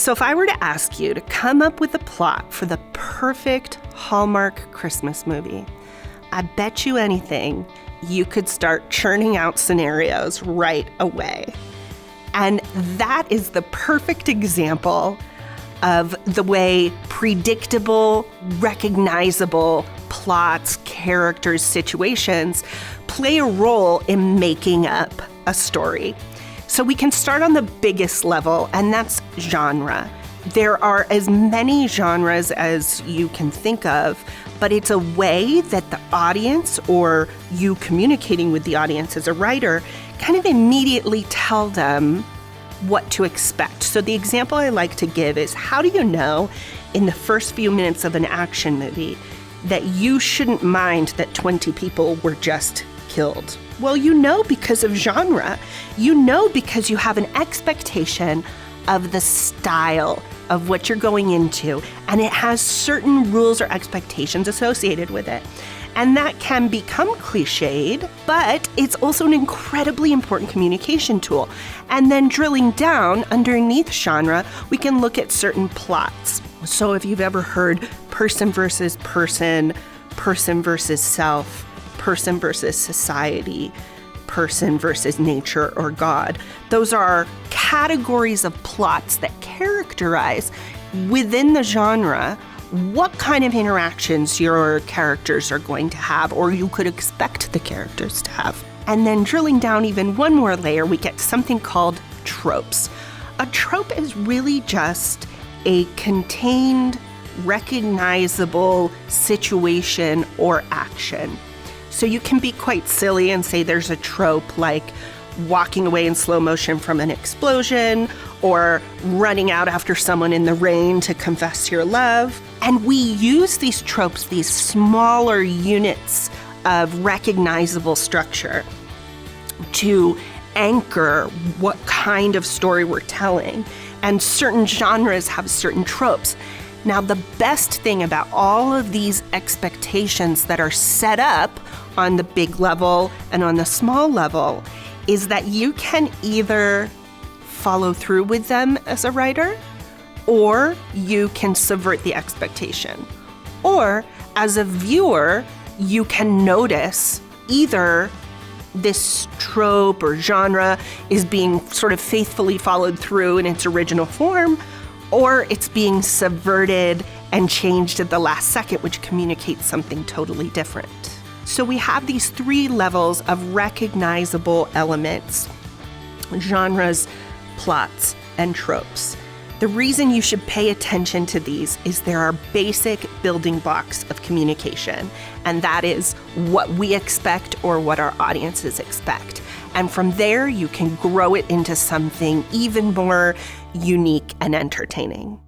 So if I were to ask you to come up with a plot for the perfect Hallmark Christmas movie, I bet you anything you could start churning out scenarios right away. And that is the perfect example of the way predictable, recognizable plots, characters, situations play a role in making up a story. So we can start on the biggest level, and that's genre. There are as many genres as you can think of, but it's a way that the audience, or you communicating with the audience as a writer, kind of immediately tell them what to expect. So the example I like to give is, how do you know in the first few minutes of an action movie that you shouldn't mind that 20 people were just killed? Well, you know because of genre. You know because you have an expectation of the style of what you're going into, and it has certain rules or expectations associated with it. And that can become cliched, but it's also an incredibly important communication tool. And then drilling down underneath genre, we can look at certain plots. So if you've ever heard person versus person, person versus self, person versus society, person versus nature or God, those are categories of plots that characterize within the genre what kind of interactions your characters are going to have, or you could expect the characters to have. And then drilling down even one more layer, we get something called tropes. A trope is really just a contained, recognizable situation or action. So you can be quite silly and say there's a trope like walking away in slow motion from an explosion, or running out after someone in the rain to confess your love. And we use these tropes, these smaller units of recognizable structure, to anchor what kind of story we're telling. And certain genres have certain tropes. Now, the best thing about all of these expectations that are set up on the big level and on the small level is that you can either follow through with them as a writer, or you can subvert the expectation. Or as a viewer, you can notice either this trope or genre is being sort of faithfully followed through in its original form, or it's being subverted and changed at the last second, which communicates something totally different. So we have these three levels of recognizable elements: genres, plots, and tropes. The reason you should pay attention to these is there are basic building blocks of communication, and that is what we expect or what our audiences expect. And from there, you can grow it into something even more unique and entertaining.